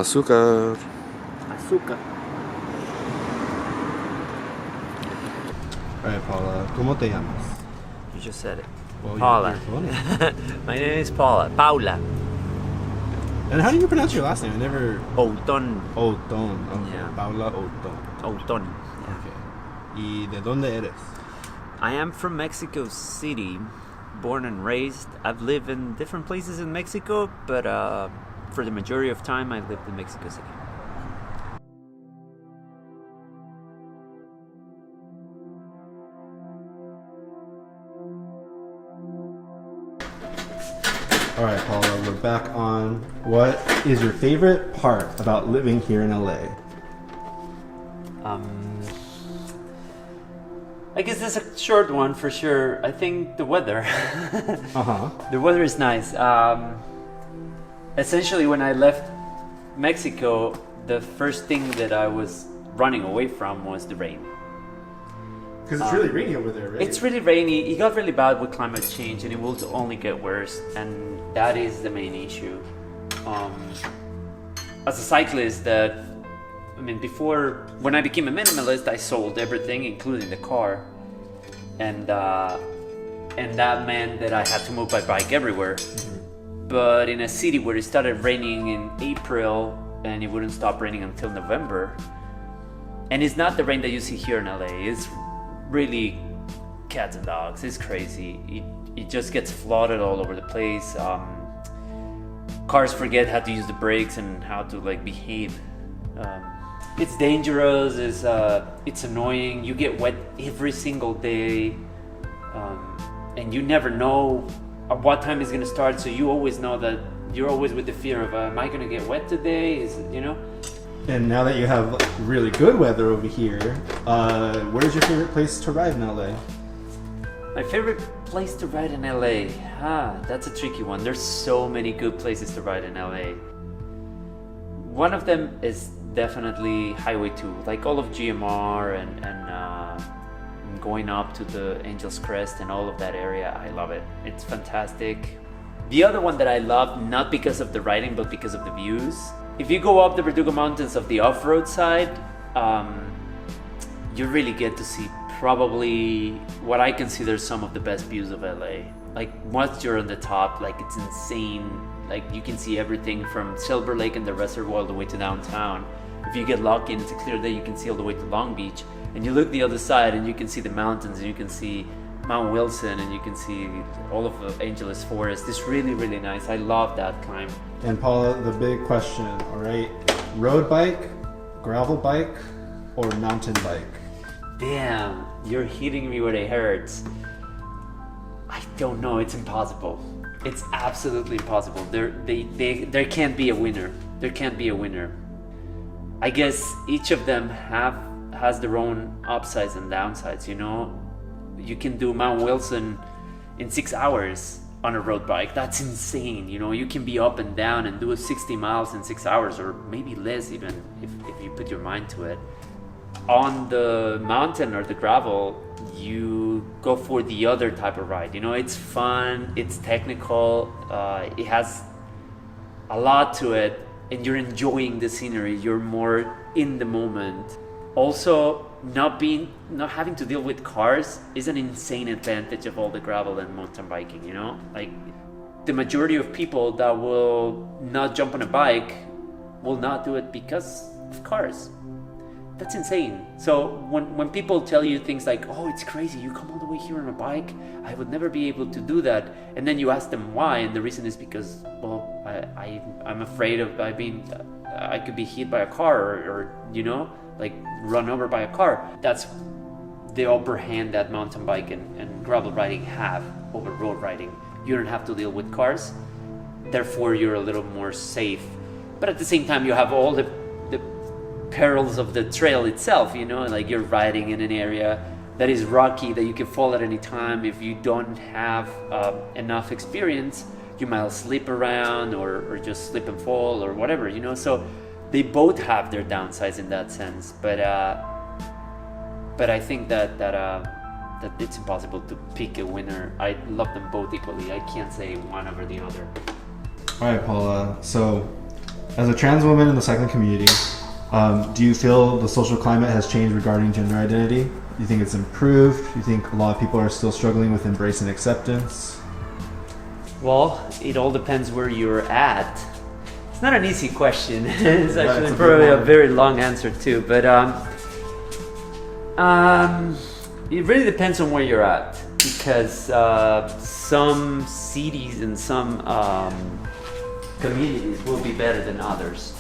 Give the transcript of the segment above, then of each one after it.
Azúcar. Azúcar. All right, Paula, ¿cómo te llamas? You just said it. Well, Paula. you're funny. My name is Paula. Paula. And how do you pronounce your last name? I never... Outon. Outon. Okay. Yeah. Paula Outon. Outon. Okay. ¿Y de dónde eres? I am from Mexico City, born and raised. I've lived in different places in Mexico, but for the majority of time, I lived in Mexico City. All right, Paula, we're back on. What is your favorite part about living here in LA? I guess that's a short one for sure. I think the weather. The weather is nice. Essentially, when I left Mexico, the first thing that I was running away from was the rain. Because it's really rainy over there, right? It's really rainy. It got really bad with climate change, and it will only get worse. And that is the main issue. As a cyclist, before, when I became a minimalist, I sold everything, including the car, and that meant that I had to move by bike everywhere. Mm-hmm. But in a city where it started raining in April and it wouldn't stop raining until November, and it's not the rain that you see here in LA. It's really cats and dogs. It's crazy. It just gets flooded all over the place. Cars forget how to use the brakes and how to behave. It's dangerous. It's annoying. You get wet every single day, and you never know at what time it's gonna start. So you always know that you're always with the fear of, am I gonna get wet today? And now that you have really good weather over here, what is your favorite place to ride in LA? My favorite place to ride in LA? That's a tricky one. There's so many good places to ride in LA. One of them is definitely Highway 2, like all of GMR and going up to the Angel's Crest and all of that area. I love it. It's fantastic. The other one that I love, not because of the riding, but because of the views. If you go up the Verdugo Mountains of the off-road side, you really get to see probably what I consider some of the best views of LA. Once you're on the top, it's insane. You can see everything from Silverlake and the reservoir all the way to downtown. If you get lucky and it's a clear day, you can see all the way to Long Beach. And you look the other side and you can see the mountains and you can see Mount Wilson and you can see all of the Angeles Forest. It's really, really nice. I love that climb. And Paula, the big question, all right? Road bike, gravel bike, or mountain bike? Damn, you're hitting me where it hurts. I don't know, it's impossible. It's absolutely impossible. There can't be a winner. There can't be a winner. I guess each of them has their own upsides and downsides, You can do Mount Wilson in 6 hours on a road bike. That's insane, You can be up and down and do 60 miles in 6 hours, or maybe less even, if you put your mind to it. On the mountain or the gravel, you go for the other type of ride. It's fun, it's technical, it has a lot to it, and you're enjoying the scenery. You're more in the moment. Also, not having to deal with cars is an insane advantage of all the gravel and mountain biking. The majority of people that will not jump on a bike will not do it because of cars. That's insane. So when people tell you things like, oh, it's crazy, you come all the way here on a bike, I would never be able to do that. And then you ask them why, and the reason is because, well, I'm afraid of I could be hit by a car or run over by a car. That's the upper hand that mountain bike and gravel riding have over road riding. You don't have to deal with cars, therefore you're a little more safe. But at the same time, you have all the perils of the trail itself, you're riding in an area that is rocky, that you can fall at any time. If you don't have enough experience, you might slip around or just slip and fall or whatever, So they both have their downsides in that sense, but I think that it's impossible to pick a winner. I love them both equally. I can't say one over the other. All right, Paula. So As a trans woman in the cycling community, do you feel the social climate has changed regarding gender identity? Do you think it's improved? Do you think a lot of people are still struggling with embrace and acceptance? Well, it all depends where you're at. It's not an easy question. It's actually it's probably a very long answer too. But it really depends on where you're at, because some cities and some communities will be better than others.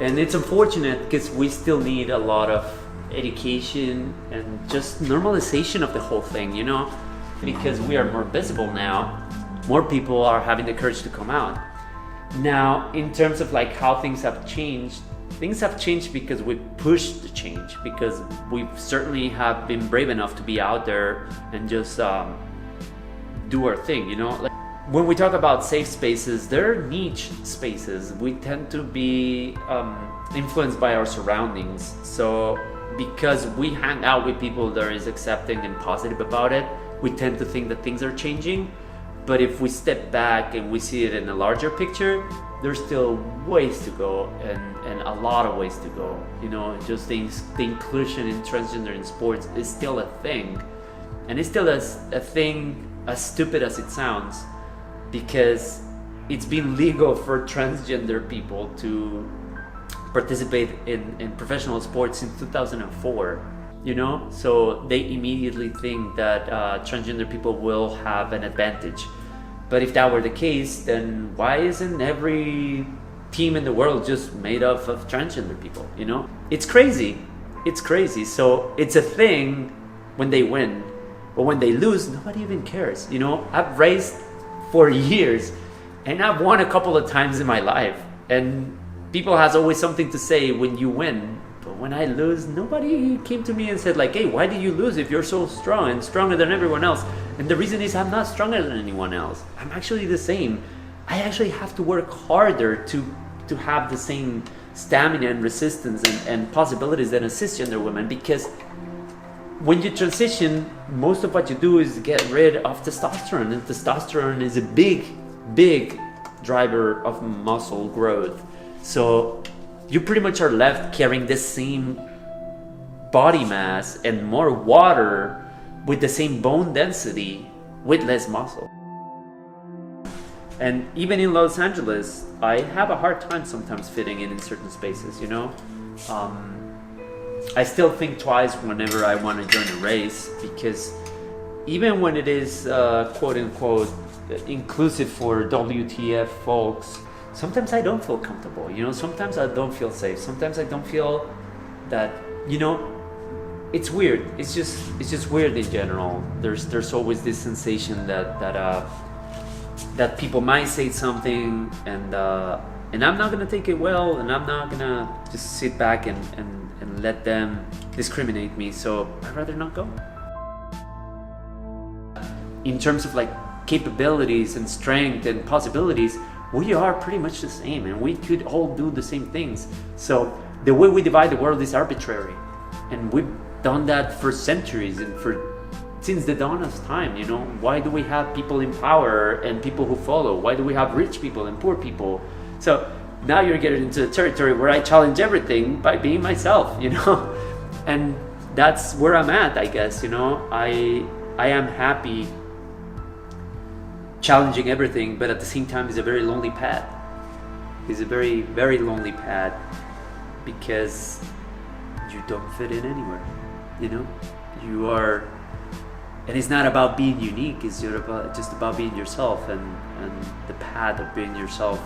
And it's unfortunate because we still need a lot of education and just normalization of the whole thing, you know? Because we are more visible now, more people are having the courage to come out. Now, in terms of like how things have changed because we pushed the change, because we certainly have been brave enough to be out there and just do our thing, you know? Like, when we talk about safe spaces, they're niche spaces. We tend to be influenced by our surroundings. So because we hang out with people that is accepting and positive about it, we tend to think that things are changing. But if we step back and we see it in a larger picture, there's still ways to go, and a lot of ways to go. You know, just the inclusion in transgender in sports is still a thing. And it's still a thing as stupid as it sounds, because it's been legal for transgender people to participate in professional sports since 2004, you know? So they immediately think that transgender people will have an advantage. But if that were the case, then why isn't every team in the world just made up of transgender people, you know? It's crazy. It's crazy. So it's a thing when they win, but when they lose, nobody even cares, you know? I've raced for years and I've won a couple of times in my life, and people has always something to say when you win. But when I lose, nobody came to me and said like, hey, why did you lose if you're so strong and stronger than everyone else? And the reason is I'm not stronger than anyone else. I'm actually the same. I actually have to work harder to have the same stamina and resistance and possibilities than a cisgender woman, because when you transition, most of what you do is get rid of testosterone, and testosterone is a big driver of muscle growth. So you pretty much are left carrying the same body mass and more water with the same bone density with less muscle. And even in Los Angeles, I have a hard time sometimes fitting in certain spaces, you know? I still think twice whenever I want to join a race, because even when it is quote unquote inclusive for WTF folks, sometimes I don't feel comfortable, you know? Sometimes I don't feel safe. Sometimes I don't feel that, you know, it's weird. It's just weird in general. There's always this sensation that people might say something, and I'm not gonna take it well, and I'm not gonna just sit back and let them discriminate me. So I'd rather not go. In terms of like capabilities and strength and possibilities, we are pretty much the same, and we could all do the same things. So the way we divide the world is arbitrary, and we've done that for centuries and since the dawn of time, you know? Why do we have people in power and people who follow? Why do we have rich people and poor people? So now you're getting into the territory where I challenge everything by being myself, you know? And that's where I'm at, I guess, you know? I am happy challenging everything, but at the same time, it's a very lonely path. It's a very, very lonely path, because you don't fit in anywhere, you know? You are, and it's not about being unique, it's just about being yourself, and the path of being yourself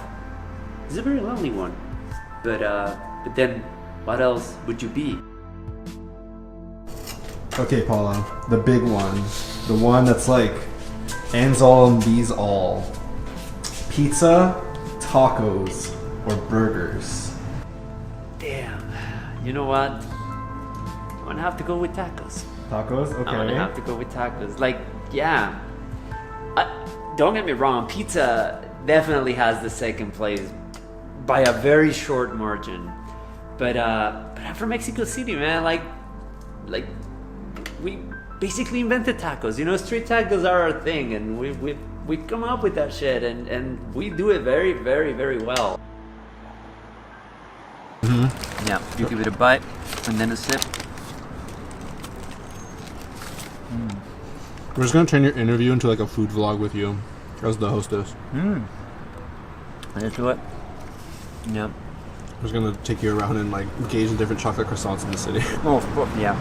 is a very lonely one. But then, what else would you be? Okay, Paula, the big one. The one that's like ends all and bees all. Pizza, tacos, or burgers? Damn. You know what? I'm gonna have to go with tacos. Tacos? Okay. I'm gonna have to go with tacos. Like, yeah. Don't get me wrong, pizza definitely has the second place by a very short margin. But I'm from Mexico City, man. Like we basically invented tacos. You know, street tacos are our thing, and we come up with that shit, and we do it very, very, very well. Yeah, you give it a bite and then a sip. We're just gonna turn your interview into like a food vlog with you as the hostess. Into it. Yeah. We're just gonna take you around and like engage in different chocolate croissants in the city. Oh, yeah.